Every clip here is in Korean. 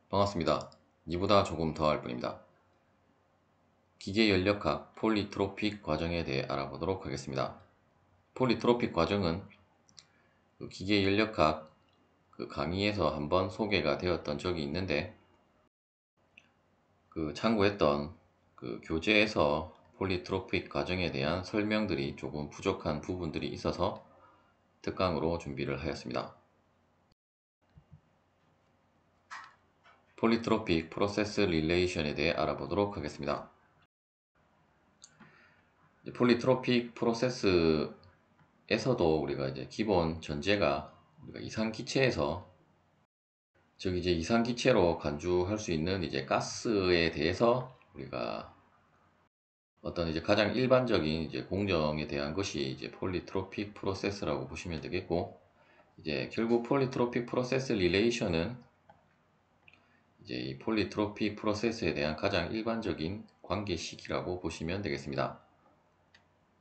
반갑습니다. 이보다 조금 더 할 뿐입니다. 기계연력학 폴리트로픽 과정에 대해 알아보도록 하겠습니다. 폴리트로픽 과정은 기계연력학 강의에서 한번 소개가 되었던 적이 있는데 참고했던 교재에서 폴리트로픽 과정에 대한 설명들이 조금 부족한 부분들이 있어서 특강으로 준비를 하였습니다. 폴리트로픽 프로세스 릴레이션에 대해 알아보도록 하겠습니다. 폴리트로픽 프로세스에서도 우리가 이제 기본 전제가 우리가 이상기체에서 즉 이제 이상기체로 간주할 수 있는 이제 가스에 대해서 우리가 어떤 이제 가장 일반적인 이제 공정에 대한 것이 이제 폴리트로픽 프로세스라고 보시면 되겠고, 이제 결국 폴리트로픽 프로세스 릴레이션은 이제 이 폴리트로픽 프로세스에 대한 가장 일반적인 관계식이라고 보시면 되겠습니다.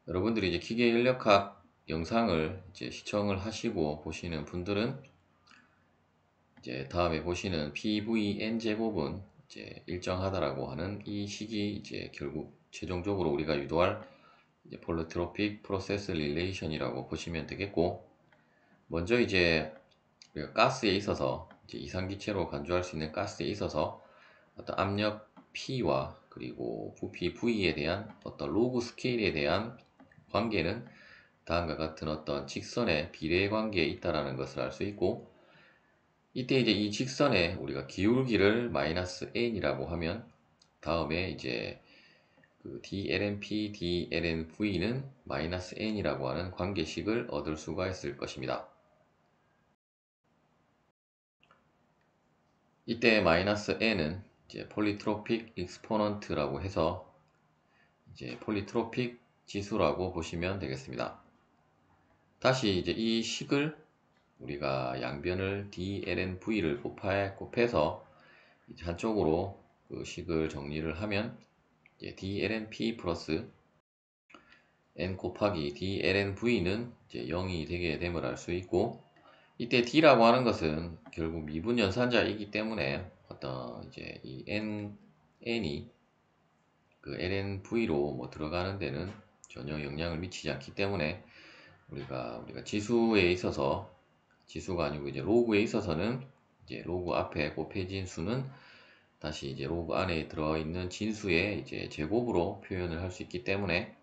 여러분들이 이제 기계연력학 영상을 이제 시청을 하시고 보시는 분들은 이제 다음에 보시는 PVN 제곱은 이제 일정하다라고 하는 이 식이 이제 결국 최종적으로 우리가 유도할 이제 폴리트로픽 프로세스 릴레이션이라고 보시면 되겠고, 먼저 이제 우리가 가스에 있어서 이제 이상기체로 간주할 수 있는 가스에 있어서 어떤 압력 P와 그리고 부피 V에 대한 어떤 로그 스케일에 대한 관계는 다음과 같은 어떤 직선의 비례 관계에 있다라는 것을 알 수 있고, 이때 이제 이 직선에 우리가 기울기를 마이너스 n이라고 하면 다음에 이제 dlnp, dlnv는 마이너스 n이라고 하는 관계식을 얻을 수가 있을 것입니다. 이때 마이너스 n은 이제 폴리트로픽 익스포넌트라고 해서 이제 폴리트로픽 지수라고 보시면 되겠습니다. 다시 이제 이 식을 우리가 양변을 dlnv를 곱해서 이제 한쪽으로 그 식을 정리를 하면 이제 dlnp 플러스 n 곱하기 dlnv는 이제 0이 되게 됨을 알 수 있고, 이때 d라고 하는 것은 결국 미분 연산자이기 때문에 어떤 이제 이 n이 그 lnv로 뭐 들어가는 데는 전혀 영향을 미치지 않기 때문에 우리가 지수에 있어서, 지수가 아니고 이제 로그에 있어서는 이제 로그 앞에 곱해진 수는 다시 이제 로그 안에 들어있는 진수의 이제 제곱으로 표현을 할 수 있기 때문에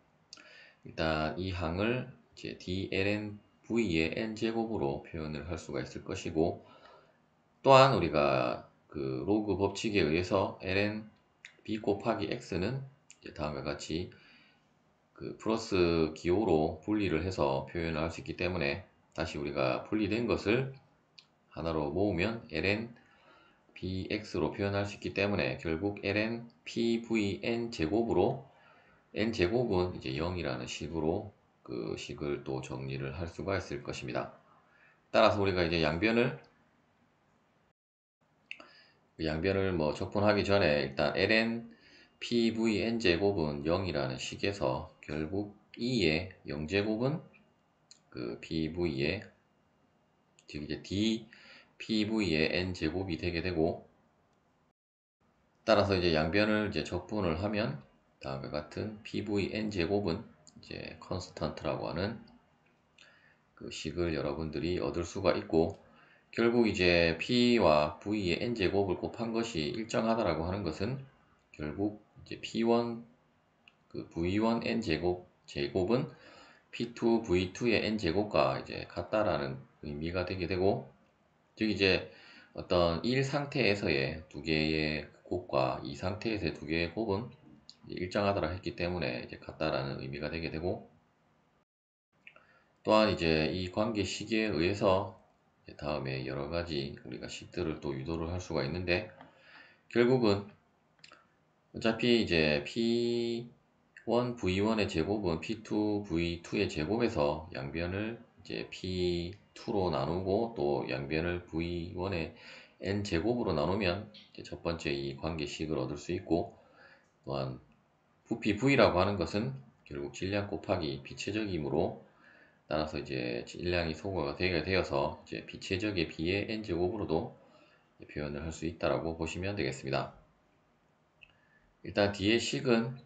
일단 이 항을 이제 dlnv의 n제곱으로 표현을 할 수가 있을 것이고, 또한 우리가 그 로그 법칙에 의해서 ln b 곱하기 x는 이제 다음과 같이 그 플러스 기호로 분리를 해서 표현을 할 수 있기 때문에 다시 우리가 분리된 것을 하나로 모으면 ln bx로 표현할 수 있기 때문에 결국 ln pvn 제곱으로 n제곱은 이제 0이라는 식으로 그 식을 또 정리를 할 수가 있을 것입니다. 따라서 우리가 이제 양변을 뭐 적분하기 전에 일단 ln pvn 제곱은 0이라는 식에서 결국 2의 0제곱은 그 pv의 즉 이제 d pv의 n 제곱이 되게 되고, 따라서 이제 양변을 이제 적분을 하면 다음과 같은 pvn 제곱은 이제 컨스턴트라고 하는 그 식을 여러분들이 얻을 수가 있고, 결국 이제 p와 v의 n제곱을 곱한 것이 일정하다라고 하는 것은 결국 이제 p1 그 v1 n제곱은 p2 v2의 n제곱과 이제 같다라는 의미가 되게 되고, 즉 이제 어떤 1 상태에서의 두 개의 곱과 2 상태에서의 두 개의 곱은 일정하다라 했기 때문에 이제 같다라는 의미가 되게 되고, 또한 이제 이 관계식에 의해서 다음에 여러 가지 우리가 식들을 또 유도를 할 수가 있는데, 결국은 어차피 이제 P1 V1의 제곱은 P2 V2의 제곱에서 양변을 이제 P2로 나누고 또 양변을 V1의 n 제곱으로 나누면 이제 첫 번째 이 관계식을 얻을 수 있고, 또한 부피 V라고 하는 것은 결국 질량 곱하기 비체적이므로 따라서 이제 질량이 소거가 되게 되어서 이제 비체적의 B의 n제곱으로도 표현을 할 수 있다라고 보시면 되겠습니다. 일단 뒤에 식은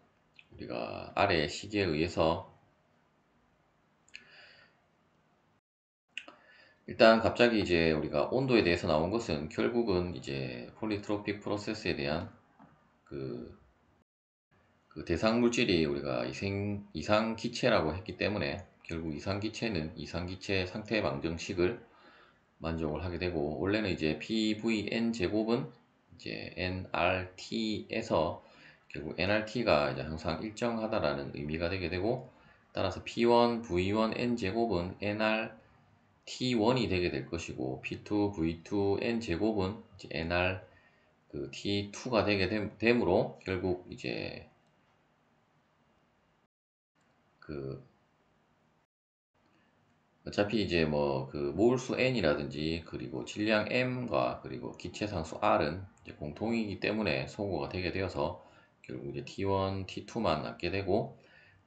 우리가 아래의 식에 의해서 일단 갑자기 이제 우리가 온도에 대해서 나온 것은 결국은 이제 폴리트로픽 프로세스에 대한 그, 그 대상 물질이 우리가 이상기체라고 했기 때문에 결국 이상기체는 이상기체 상태 방정식을 만족을 하게 되고, 원래는 이제 PVN 제곱은 이제 nRT에서 결국 nRT가 이제 항상 일정하다라는 의미가 되게 되고, 따라서 P1 V1 n 제곱은 nRT1이 되게 될 것이고, P2 V2 n 제곱은 이제 nR 그 T2가 되게 되므로 결국 이제 그 어차피 이제 뭐 그 모울수 n이라든지 그리고 질량 m과 그리고 기체상수 r은 이제 공통이기 때문에 소거가 되게 되어서 결국 이제 t1, t2만 남게 되고,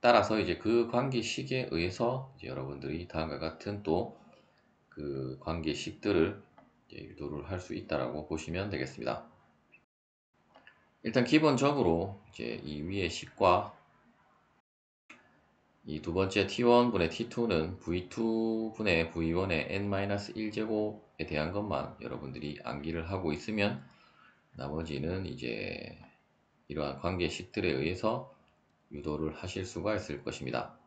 따라서 이제 그 관계식에 의해서 이제 여러분들이 다음과 같은 또 그 관계식들을 유도를 할 수 있다라고 보시면 되겠습니다. 일단 기본적으로 이제 이 위의 식과 이 두 번째 t1분의 t2는 v2분의 v1의 n-1제곱에 대한 것만 여러분들이 암기를 하고 있으면 나머지는 이제 이러한 관계식들에 의해서 유도를 하실 수가 있을 것입니다.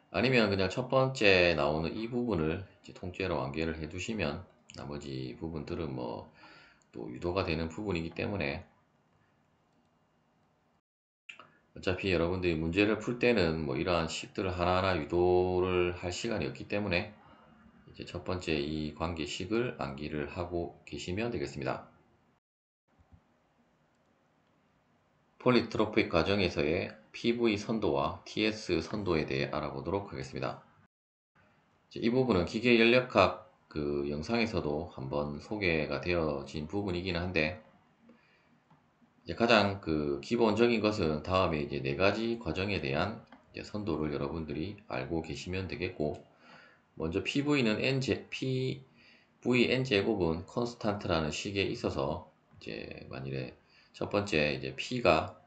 아니면 그냥 첫 번째 나오는 이 부분을 이제 통째로 완결을 해 두시면 나머지 부분들은 뭐 또 유도가 되는 부분이기 때문에 어차피 여러분들이 문제를 풀 때는 뭐 이러한 식들을 하나하나 유도를 할 시간이 없기 때문에 이제 첫 번째 이 관계식을 암기를 하고 계시면 되겠습니다. 폴리트로픽 과정에서의 PV 선도와 TS 선도에 대해 알아보도록 하겠습니다. 이 부분은 기계 연력학 그 영상에서도 한번 소개가 되어진 부분이긴 한데, 이제 가장 그 기본적인 것은 다음에 이제 네 가지 과정에 대한 이제 선도를 여러분들이 알고 계시면 되겠고, 먼저 PV는 PV n제곱은 컨스탄트라는 식에 있어서 이제 만일에 첫 번째 이제 P가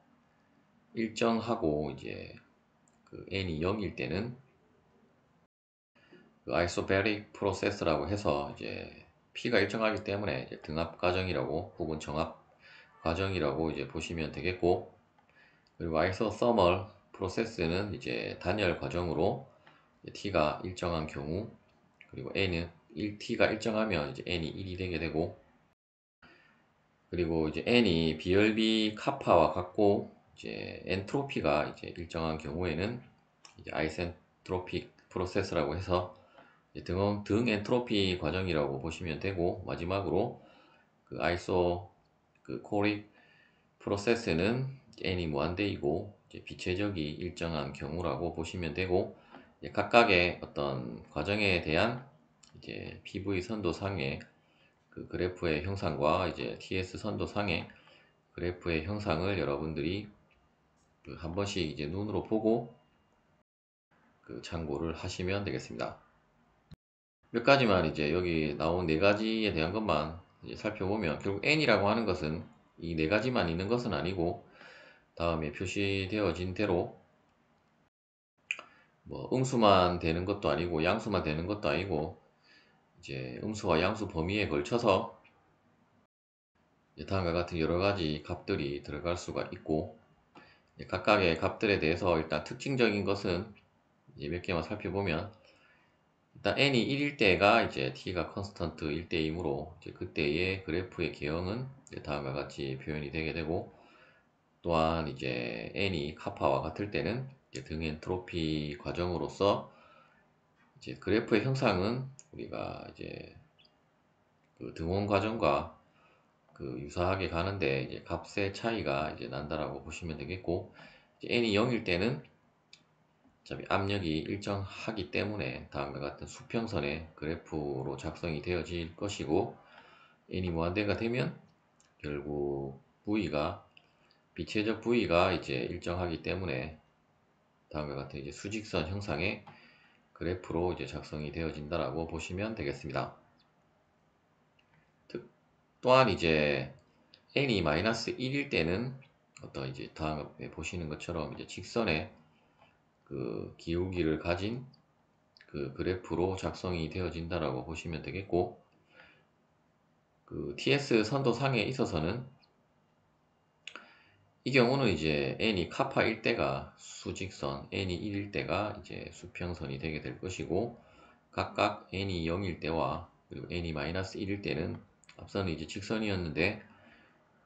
일정하고 이제 그 n이 0일 때는 그 아이소베릭 프로세스라고 해서 이제 P가 일정하기 때문에 이제 등압 과정이라고 혹은 정압 과정이라고 이제 보시면 되겠고, 그리고 아이소서멀 프로세스는 이제 단열 과정으로 T가 일정한 경우, 그리고 N은 T가 일정하면 이제 N이 1이 되게 되고, 그리고 이제 N이 비열비 카파와 같고 이제 엔트로피가 이제 일정한 경우에는 이제 아이센트로픽 프로세스라고 해서 등 엔트로피 과정이라고 보시면 되고, 마지막으로 그 아이소 그 코릭 프로세스는 n이 무한대이고 비체적이 일정한 경우라고 보시면 되고, 각각의 어떤 과정에 대한 이제 PV 선도상의 그 그래프의 형상과 이제 TS 선도상의 그래프의 형상을 여러분들이 그 한 번씩 이제 눈으로 보고 그 참고를 하시면 되겠습니다. 몇 가지만 이제 여기 나온 네 가지에 대한 것만 이제 살펴보면, 결국 n이라고 하는 것은 이 네 가지만 있는 것은 아니고 다음에 표시되어진 대로 뭐 음수만 되는 것도 아니고 양수만 되는 것도 아니고 이제 음수와 양수 범위에 걸쳐서 다음과 같은 여러 가지 값들이 들어갈 수가 있고, 각각의 값들에 대해서 일단 특징적인 것은 이제 몇 개만 살펴보면, 일단 n이 1일 때가 이제 t가 컨스턴트일 때이므로 이제 그때의 그래프의 개형은 이제 다음과 같이 표현이 되게 되고, 또한 이제 n이 카파와 같을 때는 이제 등 엔트로피 과정으로서 이제 그래프의 형상은 우리가 이제 그 등원 과정과 그 유사하게 가는데 이제 값의 차이가 이제 난다라고 보시면 되겠고, 이제 n이 0일 때는 어차피 압력이 일정하기 때문에 다음과 같은 수평선의 그래프로 작성이 되어질 것이고, n이 무한대가 되면 결국 V가 비체적 V가 이제 일정하기 때문에 다음과 같은 이제 수직선 형상의 그래프로 이제 작성이 되어진다라고 보시면 되겠습니다. 또한 이제 n이 마이너스 1일 때는 어떤 이제 다음에 보시는 것처럼 이제 직선의 그 기울기를 가진 그 그래프로 작성이 되어진다라고 보시면 되겠고, 그 TS 선도상에 있어서는 이 경우는 이제 n이 카파일 때가 수직선, n이 1일 때가 이제 수평선이 되게 될 것이고, 각각 n이 0일 때와 그리고 n이 마이너스 1일 때는 앞서는 이제 직선이었는데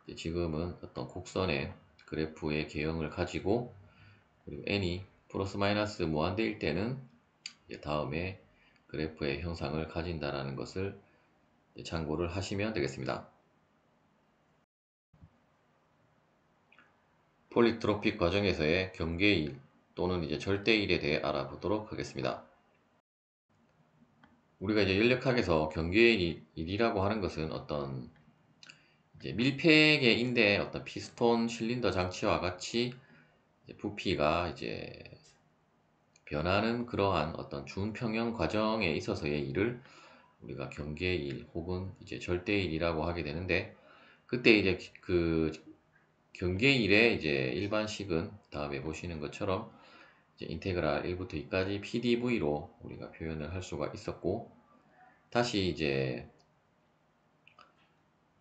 이제 지금은 어떤 곡선의 그래프의 개형을 가지고, 그리고 n이 플러스 마이너스 무한대일 때는 이제 다음에 그래프의 형상을 가진다라는 것을 참고를 하시면 되겠습니다. 폴리트로픽 과정에서의 경계일 또는 이제 절대일에 대해 알아보도록 하겠습니다. 우리가 이제 연력학에서 경계일이라고 하는 것은 어떤 이제 밀폐의 인대 어떤 피스톤 실린더 장치와 같이 이제 부피가 이제 변하는 그러한 어떤 준평형 과정에 있어서의 일을 우리가 경계일 혹은 이제 절대일이라고 하게 되는데, 그때 이제 그 경계일의 이제 일반식은 다음에 보시는 것처럼 이제 인테그랄 1부터 2까지 PDV로 우리가 표현을 할 수가 있었고, 다시 이제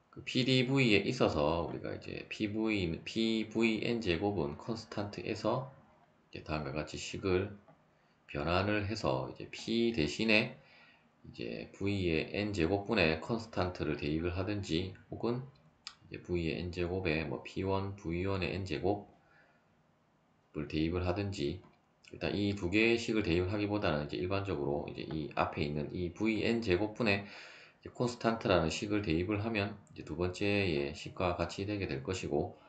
그 PDV에 있어서 우리가 이제 PVN 제곱은 컨스탄트에서 이제 다음과 같이 식을 변환을 해서 이제 P 대신에 이제 V의 n 제곱분의 컨스탄트를 대입을 하든지, 혹은 이제 V의 n 제곱에 뭐 P1 V1의 n 제곱을 대입을 하든지, 일단 이 두 개의 식을 대입을 하기보다는 이제 일반적으로 이제 이 앞에 있는 이 Vn 제곱분의 콘스탄트라는 식을 대입을 하면 이제 두 번째의 식과 같이 되게 될 것이고,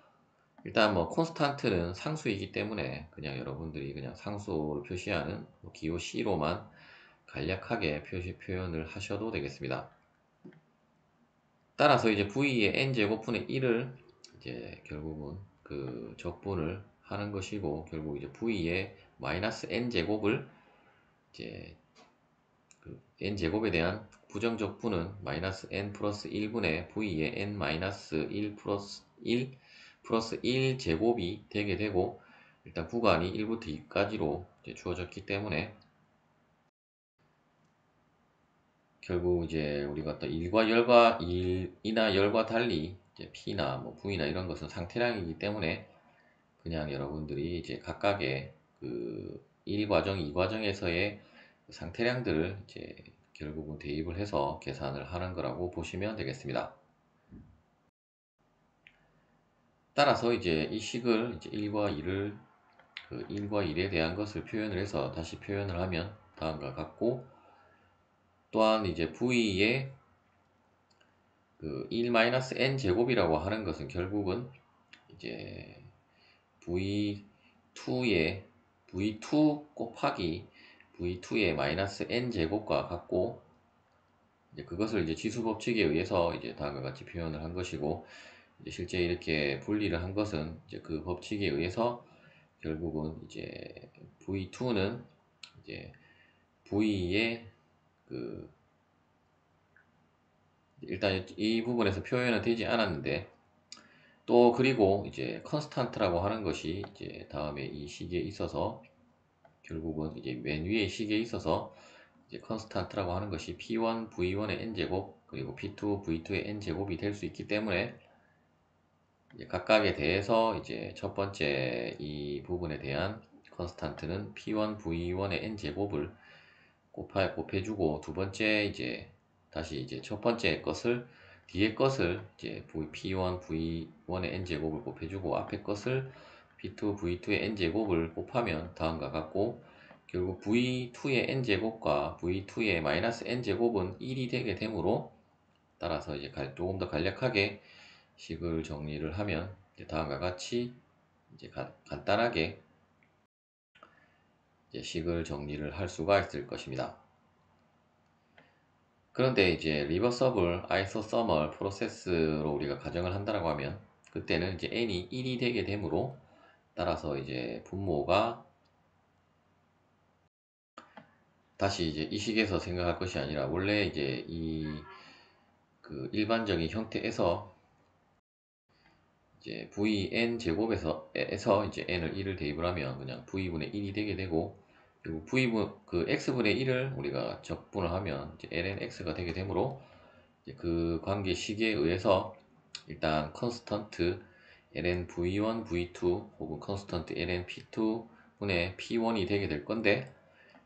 일단 뭐 콘스탄트는 상수이기 때문에 그냥 여러분들이 그냥 상수를 표시하는 뭐 기호 C로만 간략하게 표현을 하셔도 되겠습니다. 따라서 이제 V의 n제곱분의 1을 이제 결국은 그 적분을 하는 것이고, 결국 이제 V의 마이너스 n제곱을 이제 그 n제곱에 대한 부정적분은 마이너스 n 플러스 1분의 V의 n 마이너스 1 플러스 1 플러스 1 제곱이 되게 되고, 일단 구간이 1부터 2까지로 주어졌기 때문에 결국 이제 우리가 또 일이나 열과 달리 이제 P나 뭐 V나 이런 것은 상태량이기 때문에 그냥 여러분들이 이제 각각의 그 1과정, 2과정에서의 상태량들을 이제 결국은 대입을 해서 계산을 하는 거라고 보시면 되겠습니다. 따라서 이제 이 식을 이제 1과 2를 그 1과 1에 대한 것을 표현을 해서 다시 표현을 하면 다음과 같고, 또한 이제 V의 그 1-n 제곱이라고 하는 것은 결국은 이제 V2의 V2 곱하기 V2의 마이너스 n 제곱과 같고, 이제 그것을 이제 지수 법칙에 의해서 이제 다음과 같이 표현을 한 것이고, 이제 실제 이렇게 분리를 한 것은 이제 그 법칙에 의해서 결국은 이제 V2는 이제 V의 그 일단 이 부분에서 표현은 되지 않았는데, 또 그리고 이제 컨스탄트라고 하는 것이 이제 다음에 이 식에 있어서 결국은 이제 맨 위의 식에 있어서 이제 컨스탄트라고 하는 것이 P1 V1의 n제곱 그리고 P2 V2의 n제곱이 될 수 있기 때문에 이제 각각에 대해서 이제 첫 번째 이 부분에 대한 컨스탄트는 P1 V1의 n제곱을 곱해주고, 두 번째 이제 다시 이제 첫 번째 것을 뒤에 것을 이제 P1 V1의 n제곱을 곱해주고, 앞에 것을 P2 V2의 n제곱을 곱하면 다음과 같고, 결국 V2의 n제곱과 V2의 마이너스 n제곱은 1이 되게 되므로, 따라서 이제 조금 더 간략하게 식을 정리를 하면 이제 다음과 같이 이제 간단하게 이제 식을 정리를 할 수가 있을 것입니다. 그런데 이제 리버서블 아이소서멀 프로세스로 우리가 가정을 한다고 하면, 그때는 이제 n이 1이 되게 되므로, 따라서 이제 분모가 다시 이제 이 식에서 생각할 것이 아니라 원래 이제 이 그 그 일반적인 형태에서 이제 vn 제곱에서 이제 n을 1을 대입을 하면 그냥 v분의 1이 되게 되고, 그리고 그 x분의 1을 우리가 적분을 하면 이제 ln x가 되게 되므로, 이제 그 관계식에 의해서 일단 컨스턴트 ln v1, v2 혹은 컨스턴트 ln p2 분의 p1이 되게 될 건데,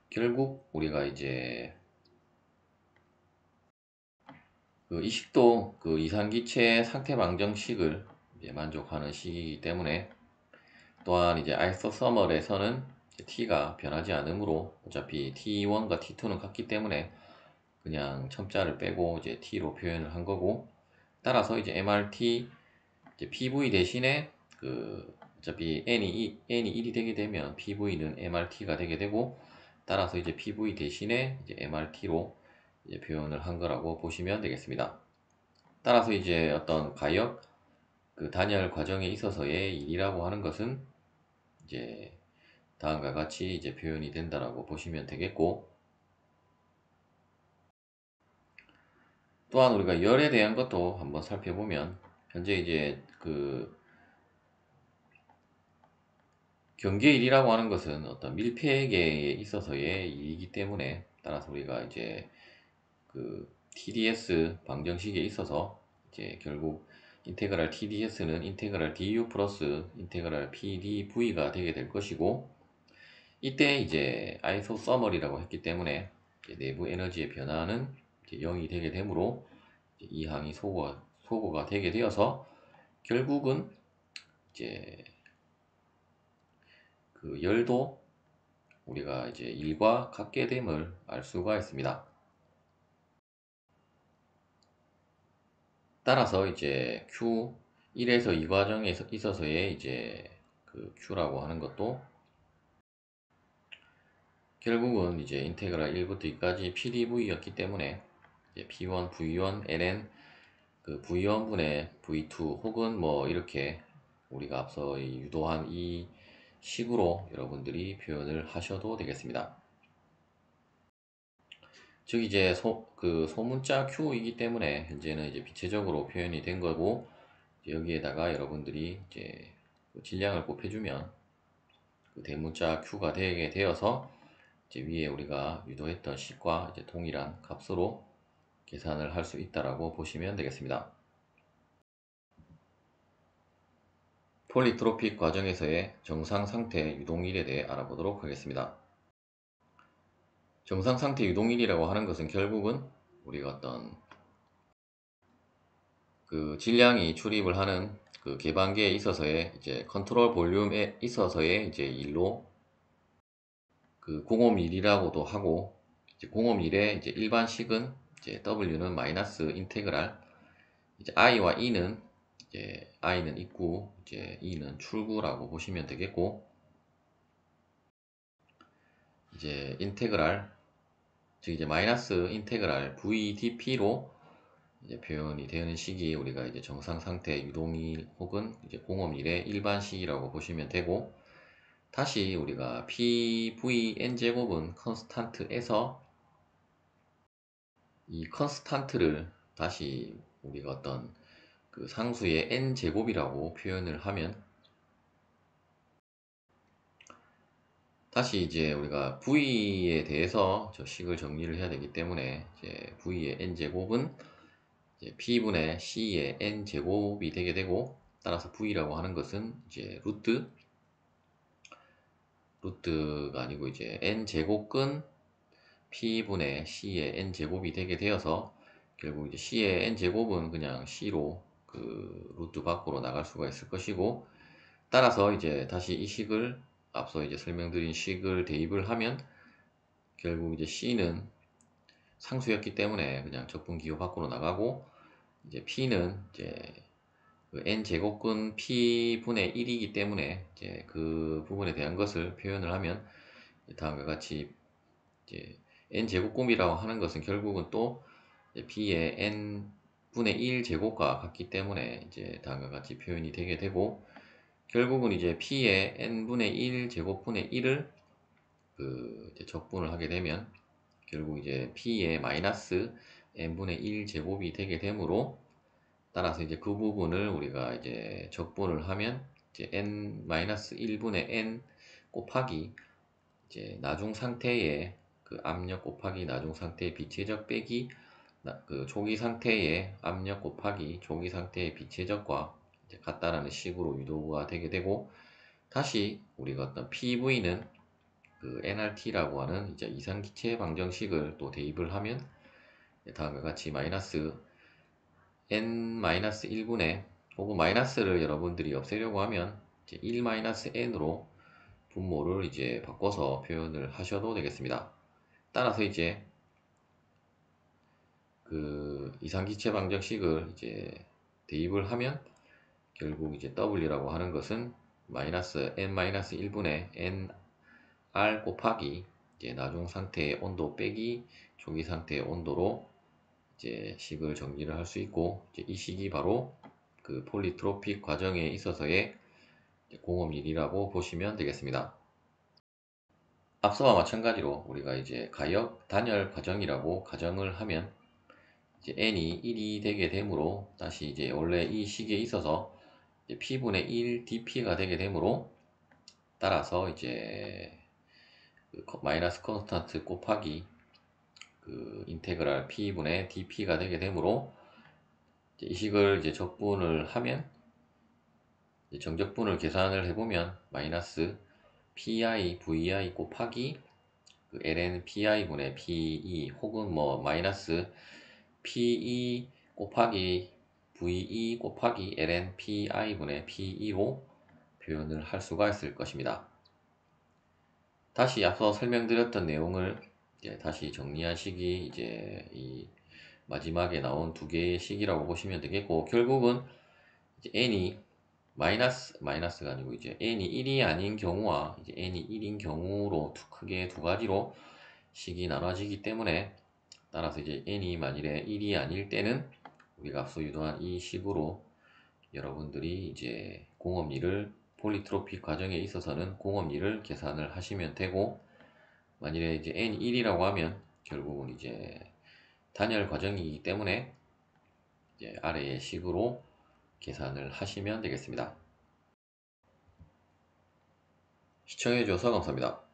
결국 우리가 이제 그 이 식도 그 이상기체 상태 방정식을 이제 만족하는 식이기 때문에, 또한 이제 아이소서멀에서는 t가 변하지 않으므로 어차피 t1과 t2는 같기 때문에 그냥 첨자를 빼고 이제 t로 표현을 한 거고, 따라서 이제 mrt 이제 pv 대신에 그 어차피 n이 1이 되게 되면 pv는 mrt가 되게 되고, 따라서 이제 pv 대신에 이제 mrt로 이제 표현을 한 거라고 보시면 되겠습니다. 따라서 이제 어떤 가역 그 단열 과정에 있어서의 일이라고 하는 것은 이제 다음과 같이 이제 표현이 된다라고 보시면 되겠고, 또한 우리가 열에 대한 것도 한번 살펴보면, 현재 이제 그 경계일이라고 하는 것은 어떤 밀폐계에 있어서의 일이기 때문에, 따라서 우리가 이제 그 TDS 방정식에 있어서 이제 결국 인테그랄 TDS는 인테그랄 DU 플러스 인테그랄 PDV가 되게 될 것이고, 이때 이제 아이소서멀이라고 했기 때문에 이제 내부 에너지의 변화는 이제 0이 되게 되므로 이 항이 소거가 되게 되어서 결국은 이제 그 열도 우리가 이제 1과 같게 됨을 알 수가 있습니다. 따라서 이제 Q1에서 2 과정에 있어서의 이제 그 Q라고 하는 것도 결국은 이제 인테그랄 1부터 2까지 PDV였기 때문에 이제 P1, V1, ln 그 V1분의 V2 혹은 뭐 이렇게 우리가 앞서 유도한 이 식으로 여러분들이 표현을 하셔도 되겠습니다. 즉 이제 그 소문자 Q이기 때문에 현재는 이제 비체적으로 표현이 된 거고, 여기에다가 여러분들이 이제 그 질량을 곱해주면 그 대문자 Q가 되게 되어서 이제 위에 우리가 유도했던 식과 이제 동일한 값으로 계산을 할 수 있다라고 보시면 되겠습니다. 폴리트로픽 과정에서의 정상상태 유동일에 대해 알아보도록 하겠습니다. 정상상태 유동일이라고 하는 것은 결국은 우리가 어떤 그 질량이 출입을 하는 그 개방계에 있어서의 이제 컨트롤 볼륨에 있어서의 이제 일로 그 공홈일이라고도 하고, 이제 공홈일의 이제 일반식은 이제 W는 마이너스 인테그랄 이제 I와 E는 이제 I는 입구, 이제 E는 출구라고 보시면 되겠고, 이제 인테그랄 즉 이제 마이너스 인테그랄 VDP로 이제 표현이 되는 식이 우리가 이제 정상 상태 유동일 혹은 이제 공홈일의 일반식이라고 보시면 되고, 다시 우리가 PVN 제곱은 컨스탄트에서 이 컨스탄트를 다시 우리가 어떤 그 상수의 n 제곱이라고 표현을 하면, 다시 이제 우리가 V에 대해서 저 식을 정리를 해야 되기 때문에 이제 V의 n 제곱은 이제 P분의 C의 n 제곱이 되게 되고, 따라서 V라고 하는 것은 이제 루트가 아니고 이제 n 제곱근 P분의 C의 n 제곱이 되게 되어서, 결국 이제 C의 n 제곱은 그냥 C로 그 루트 밖으로 나갈 수가 있을 것이고, 따라서 이제 다시 이 식을 앞서 이제 설명드린 식을 대입을 하면 결국 이제 C는 상수였기 때문에 그냥 적분 기호 밖으로 나가고, 이제 P는 이제 그 n 제곱근 P분의 1이기 때문에 이제 그 부분에 대한 것을 표현을 하면 다음과 같이 이제 n 제곱근이라고 하는 것은 결국은 또 P의 n분의 1 제곱과 같기 때문에 이제 다음과 같이 표현이 되게 되고, 결국은 이제 P의 n분의 1 제곱분의 1을 그 이제 적분을 하게 되면 결국 이제 P의 마이너스 n분의 1 제곱이 되게 되므로, 따라서 이제 그 부분을 우리가 이제 적분을 하면 이제 n-1분의 n 곱하기 이제 나중 상태의 그 압력 곱하기 나중 상태의 비체적 빼기 그 초기 상태의 압력 곱하기 초기 상태의 비체적과 이제 같다라는 식으로 유도가 되게 되고, 다시 우리가 어떤 PV는 그 nRT라고 하는 이제 이상기체 방정식을 또 대입을 하면 다음과 같이 마이너스 n-1분의, 혹은 마이너스를 여러분들이 없애려고 하면 이제 1-n으로 분모를 이제 바꿔서 표현을 하셔도 되겠습니다. 따라서 이제 그 이상기체 방정식을 이제 대입을 하면 결국 이제 W라고 하는 것은 마이너스 n-1분의 nR 곱하기 이제 나중 상태의 온도 빼기 초기 상태의 온도로 이제 식을 정리를 할 수 있고, 이제 이 식이 바로 그 폴리트로픽 과정에 있어서의 공업률이라고 보시면 되겠습니다. 앞서와 마찬가지로 우리가 이제 가역 단열 과정이라고 가정을 하면 이제 n이 1이 되게 되므로, 다시 이제 원래 이 식에 있어서 이제 p분의 1 dp가 되게 되므로, 따라서 이제 그 마이너스 컨스탄트 곱하기 그 인테그랄 p분의 dp가 되게 되므로, 이 식을 이제 적분을 하면 이제 정적분을 계산을 해보면 마이너스 pi vi 곱하기 그 ln pi 분의 pe, 혹은 뭐 마이너스 pe 곱하기 ve 곱하기 ln pi 분의 pe로 표현을 할 수가 있을 것입니다. 다시 앞서 설명드렸던 내용을 이제 다시 정리한 식이 이제 이 마지막에 나온 두 개의 식이라고 보시면 되겠고, 결국은 이제 n이 마이너스가 아니고 이제 n이 1이 아닌 경우와 이제 n이 1인 경우로 크게 두 가지로 식이 나눠지기 때문에, 따라서 이제 n이 만일에 1이 아닐 때는 우리가 앞서 유도한 이 식으로 여러분들이 이제 공업률을 폴리트로픽 과정에 있어서는 공업률을 계산을 하시면 되고, 만일에 이제 n이 1이라고 하면 결국은 이제 단열 과정이기 때문에 이제 아래의 식으로 계산을 하시면 되겠습니다. 시청해주셔서 감사합니다.